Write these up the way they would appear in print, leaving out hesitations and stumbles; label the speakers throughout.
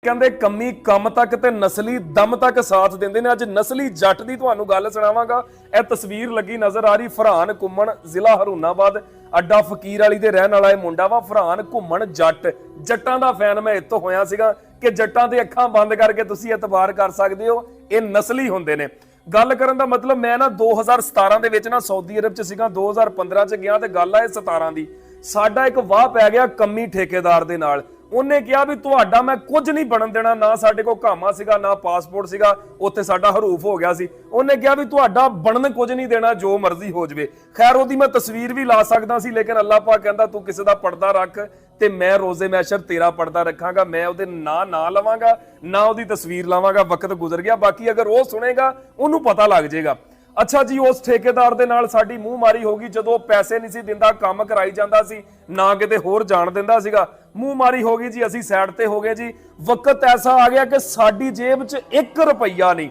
Speaker 1: ਕਹਿੰਦੇ ਕੰਮੀ ਕੰਮ ਤੱਕ ਤੇ ਨਸਲੀ ਦਮ ਤੱਕ ਸਾਥ ਦਿੰਦੇ ਨੇ। ਅੱਜ ਨਸਲੀ ਜੱਟ ਦੀ ਤੁਹਾਨੂੰ ਗੱਲ ਸੁਣਾਵਾਂਗਾ। ਇਹ ਤਸਵੀਰ ਲੱਗੀ ਨਜ਼ਰ ਆ ਰਹੀ ਫਰਹਾਨ ਘੁੰਮਣ, ਜ਼ਿਲ੍ਹਾ ਹਰੂਨਾਬਾਦ, ਅੱਡਾ ਫਕੀਰ ਵਾਲੀ ਦੇ ਰਹਿਣ ਵਾਲਾ ਇਹ ਮੁੰਡਾ ਵਾ ਫਰਹਾਨ ਘੁੰਮਣ। ਜੱਟਾਂ ਦਾ ਫੈਨ ਮੈਂ ਇੱਥੋਂ ਹੋਇਆ ਸੀਗਾ ਕਿ ਜੱਟਾਂ ਤੇ ਅੱਖਾਂ ਬੰਦ ਕਰਕੇ ਤੁਸੀਂ ਇਤਬਾਰ ਕਰ ਸਕਦੇ ਹੋ, ਇਹ ਨਸਲੀ ਹੁੰਦੇ ਨੇ। ਗੱਲ ਕਰਨ ਦਾ ਮਤਲਬ ਮੈਂ ਨਾ 2017 ਦੇ ਵਿੱਚ ਨਾ ਸਾਊਦੀ ਅਰਬ ਚ ਸੀਗਾ, 2015 ਚ ਗਿਆ ਤੇ ਗੱਲ ਆ ਇਹ 17 ਦੀ। ਸਾਡਾ ਇੱਕ ਵਾਹ ਪੈ ਗਿਆ ਕੰਮੀ ਠੇਕੇਦਾਰ ਦੇ ਨਾਲ। ਉਹਨੇ ਕਿਹਾ ਵੀ ਤੁਹਾਡਾ ਮੈਂ ਕੁਝ ਨਹੀਂ ਬਣਨ ਦੇਣਾ, ਨਾ ਸਾਡੇ ਕੋਲ ਕਾਮਾ ਸੀਗਾ ਨਾ ਪਾਸਪੋਰਟ ਸੀਗਾ, ਉੱਥੇ ਸਾਡਾ ਹਰੂਫ ਹੋ ਗਿਆ ਸੀ। ਉਹਨੇ ਕਿਹਾ ਵੀ ਤੁਹਾਡਾ ਬਣਨ ਕੁਝ ਨਹੀਂ ਦੇਣਾ, ਜੋ ਮਰਜ਼ੀ ਹੋ ਜਵੇ। ਖੈਰ ਉਹਦੀ ਮੈਂ ਤਸਵੀਰ ਵੀ ਲਾ ਸਕਦਾ ਸੀ, ਲੇਕਿਨ ਅੱਲਾਹ ਪਾਕ ਕਹਿੰਦਾ ਤੂੰ ਕਿਸੇ ਦਾ ਪਰਦਾ ਰੱਖ ਤੇ ਮੈਂ ਰੋਜ਼ੇ ਮੈਸ਼ਰ ਤੇਰਾ ਪਰਦਾ ਰੱਖਾਂਗਾ। ਮੈਂ ਉਹਦੇ ਨਾ ਲਵਾਂਗਾ ਨਾ ਉਹਦੀ ਤਸਵੀਰ ਲਾਵਾਂਗਾ। ਵਕਤ ਗੁਜ਼ਰ ਗਿਆ, ਬਾਕੀ ਅਗਰ ਉਹ ਸੁਣੇਗਾ ਉਹਨੂੰ ਪਤਾ ਲੱਗ ਜਾਏਗਾ। ਅੱਛਾ ਜੀ, ਉਸ ਠੇਕੇਦਾਰ ਦੇ ਨਾਲ ਸਾਡੀ ਮੂੰਹ ਮਾਰੀ ਹੋ ਗਈ ਜਦੋਂ ਪੈਸੇ ਨਹੀਂ ਸੀ ਦਿੰਦਾ, ਕੰਮ ਕਰਾਈ ਜਾਂਦਾ ਸੀ, ਨਾ ਕਿਤੇ ਹੋਰ ਜਾਣ ਦਿੰਦਾ ਸੀਗਾ। ਮੂੰਹ ਮਾਰੀ ਹੋ ਗਈ ਜੀ, ਅਸੀਂ ਸਾਈਡ ਤੇ ਹੋ ਗਏ ਜੀ। ਵਕਤ ਐਸਾ ਆ ਗਿਆ ਕਿ ਸਾਡੀ ਜੇਬ 'ਚ 1 ਰੁਪਈਆ ਨਹੀਂ,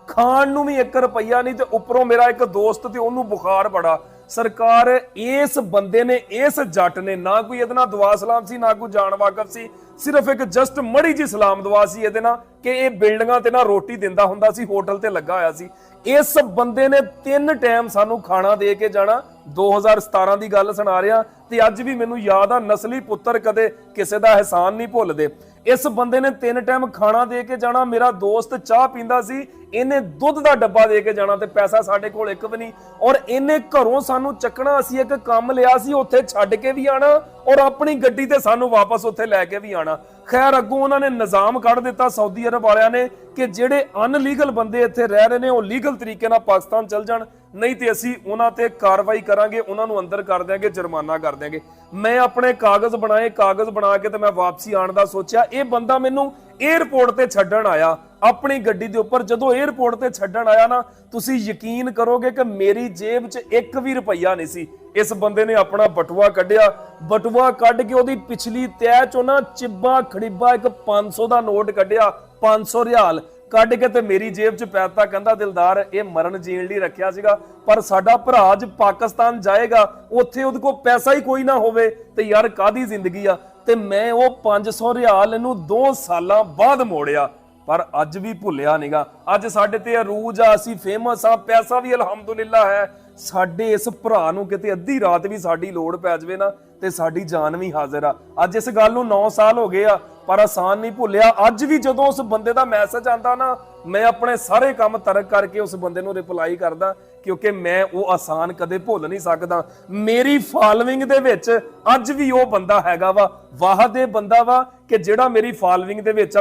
Speaker 1: ਖਾਣ ਨੂੰ ਵੀ 1 ਰੁਪਈਆ ਨਹੀਂ, ਤੇ ਉੱਪਰੋਂ ਮੇਰਾ ਇੱਕ ਦੋਸਤ ਤੇ ਉਹਨੂੰ ਬੁਖਾਰ ਬੜਾ। ਸਰਕਾਰ ਇਸ ਬੰਦੇ ਨੇ, ਇਸ ਜੱਟ ਨੇ, ਨਾ ਕੋਈ ਇਹਦੇ ਨਾਲ ਦੁਆ ਸਲਾਮ ਸੀ ਨਾ ਕੋਈ ਜਾਣ ਵਾਕਫ ਸੀ, ਸਿਰਫ ਇੱਕ ਜਸਟ ਮੜੀ ਜੀ ਸਲਾਮ ਦੁਆ ਸੀ ਇਹਦੇ ਨਾਲ ਕਿ ਇਹ ਬਿਲਡਿੰਗਾਂ ਤੇ ਨਾ ਰੋਟੀ ਦਿੰਦਾ ਹੁੰਦਾ ਸੀ, ਹੋਟਲ ਤੇ ਲੱਗਾ ਹੋਇਆ ਸੀ। ਇਸ ਬੰਦੇ ਨੇ 3 ਟਾਈਮ ਸਾਨੂੰ ਖਾਣਾ ਦੇ ਕੇ ਜਾਣਾ। 2017 ਦੀ ਗੱਲ ਸੁਣਾ ਰਿਹਾ ਤੇ ਅੱਜ ਵੀ ਮੈਨੂੰ ਯਾਦ ਆ, ਨਸਲੀ ਪੁੱਤਰ ਕਦੇ ਕਿਸੇ ਦਾ ਅਹਿਸਾਨ ਨਹੀਂ ਭੁੱਲਦੇ। ਇਸ ਬੰਦੇ ਨੇ 3 ਟਾਈਮ ਖਾਣਾ ਦੇ ਕੇ ਜਾਣਾ। ਮੇਰਾ ਦੋਸਤ ਚਾਹ ਪੀਂਦਾ ਸੀ, ਇਹਨੇ ਦੁੱਧ ਦਾ ਡੱਬਾ ਦੇ ਕੇ ਜਾਣਾ ਤੇ ਪੈਸਾ ਸਾਡੇ ਕੋਲ ਇੱਕ ਵੀ ਨਹੀਂ। ਔਰ ਇਹਨੇ ਘਰੋਂ ਸਾਨੂੰ ਚੱਕਣਾ, ਅਸੀਂ ਇੱਕ ਕੰਮ ਲਿਆ ਸੀ, ਉੱਥੇ ਛੱਡ ਕੇ ਵੀ ਆਣਾ ਔਰ ਆਪਣੀ ਗੱਡੀ ਤੇ ਸਾਨੂੰ ਵਾਪਸ ਉੱਥੇ ਲੈ ਕੇ ਵੀ ਆਣਾ। ਖੈਰ ਅੱਗੋਂ ਉਹਨਾਂ ਨੇ ਨਿਜ਼ਾਮ ਕੱਢ ਦਿੱਤਾ ਸਾਊਦੀ ਅਰਬ ਵਾਲਿਆਂ ਨੇ ਕਿ ਜਿਹੜੇ ਅਨਲੀਗਲ ਬੰਦੇ ਇੱਥੇ ਰਹਿ ਰਹੇ ਨੇ ਉਹ ਲੀਗਲ ਤਰੀਕੇ ਨਾਲ ਪਾਕਿਸਤਾਨ ਚਲ ਜਾਣ, ਨਹੀਂ ਤੇ ਅਸੀਂ ਉਹਨਾਂ ਤੇ ਕਾਰਵਾਈ ਕਰਾਂਗੇ, ਉਹਨਾਂ ਨੂੰ ਅੰਦਰ ਕਰ ਦਿਆਂਗੇ, ਜੁਰਮਾਨਾ ਕਰ ਦਿਆਂਗੇ। ਮੈਂ ਆਪਣੇ ਕਾਗਜ਼ ਬਣਾਏ, ਕਾਗਜ਼ ਬਣਾ ਕੇ ਤੇ ਮੈਂ ਵਾਪਸੀ ਆਉਣ ਦਾ ਸੋਚਿਆ। ਇਹ ਬੰਦਾ ਮੈਨੂੰ 에ਅਰਪੋਰਟ ਤੇ ਛੱਡਣ ਆਇਆ ਆਪਣੀ ਗੱਡੀ ਦੇ ਉੱਪਰ। ਜਦੋਂ 에ਅਰਪੋਰਟ ਤੇ ਛੱਡਣ ਆਇਆ ਨਾ, ਤੁਸੀਂ ਯਕੀਨ ਕਰੋਗੇ ਕਿ ਮੇਰੀ ਜੇਬ 'ਚ 1 ਵੀ ਰੁਪਈਆ ਨਹੀਂ ਸੀ। ਇਸ ਬੰਦੇ ਨੇ ਆਪਣਾ ਬਟੂਆ ਕੱਢਿਆ, ਬਟੂਆ ਕੱਢ ਕੇ ਉਹਦੀ ਪਿਛਲੀ ਤਹਿ 'ਚੋਂ ਨਾ ਚਿੱਬਾ ਖੜੀਬਾ ਇੱਕ 500 ਦਾ ਨੋਟ ਕੱਢਿਆ, 500 ਰਿਆਲ ਕੱਢ ਕੇ ਤੇ ਮੇਰੀ ਜੇਬ 'ਚ ਪੈਤਾ। ਕਹਿੰਦਾ ਦਿਲਦਾਰ ਇਹ ਮਰਨ ਜੀਣ ਲਈ ਰੱਖਿਆ ਸੀਗਾ, ਪਰ ਸਾਡਾ ਭਰਾ ਅੱਜ ਪਾਕਿਸਤਾਨ ਜਾਏਗਾ, ਉੱਥੇ ਉਹਦੇ ਕੋਲ ਪੈਸਾ ਹੀ ਕੋਈ ਨਾ ਹੋਵੇ ਤੇ ਯਾਰ ਕਾਹਦੀ ਜ਼ਿੰਦਗੀ ਆ। ਤੇ ਮੈਂ ਉਹ 500 ਰਿਆਲ ਇਹਨੂੰ 2 ਸਾਲਾਂ ਬਾਅਦ ਮੋੜਿਆ, ਪਰ ਅੱਜ ਵੀ ਭੁੱਲਿਆ ਨੀਗਾ। ਅੱਜ ਸਾਡੇ ਤੇ ਅਰੂਜ ਆ, ਅਸੀਂ ਫੇਮਸ ਆ, ਪੈਸਾ ਵੀ ਅਲਹਮਦੁਲਿਲਾ ਹੈ। ਸਾਡੇ ਇਸ ਭਰਾ ਨੂੰ ਕਿਤੇ ਅੱਧੀ ਰਾਤ ਵੀ ਸਾਡੀ ਲੋੜ ਪੈ ਜਾਵੇ ਨਾ ਤੇ ਸਾਡੀ ਜਾਨ ਵੀ ਹਾਜ਼ਰ ਆ। ਅੱਜ ਇਸ ਗੱਲ ਨੂੰ 9 ਸਾਲ ਹੋ ਗਏ ਆ, ਪਰ ਆਸਾਨ ਨਹੀਂ ਭੁੱਲਿਆ। ਅੱਜ ਵੀ ਜਦੋਂ ਉਸ ਬੰਦੇ ਦਾ ਮੈਸੇਜ ਆਂਦਾ ਨਾ, ਮੈਂ ਆਪਣੇ ਸਾਰੇ ਕੰਮ ਤਰਕ ਕਰਕੇ ਉਸ ਬੰਦੇ ਨੂੰ ਰਿਪਲਾਈ ਕਰਦਾ, ਕਿਉਂਕਿ ਮੈਂ ਉਹ ਆਸਾਨ ਕਦੇ ਭੁੱਲ ਨਹੀਂ ਸਕਦਾ। ਮੇਰੀ ਫਾਲੋਇੰਗ ਦੇ ਵਿੱਚ ਅੱਜ ਵੀ ਉਹ ਬੰਦਾ ਹੈਗਾ ਵਾ, ਵਾਹ ਦੇ ਬੰਦਾ ਵਾ ਕਿ ਜਿਹੜਾ ਮੇਰੀ ਫਾਲੋਇੰਗ ਦੇ ਵਿੱਚ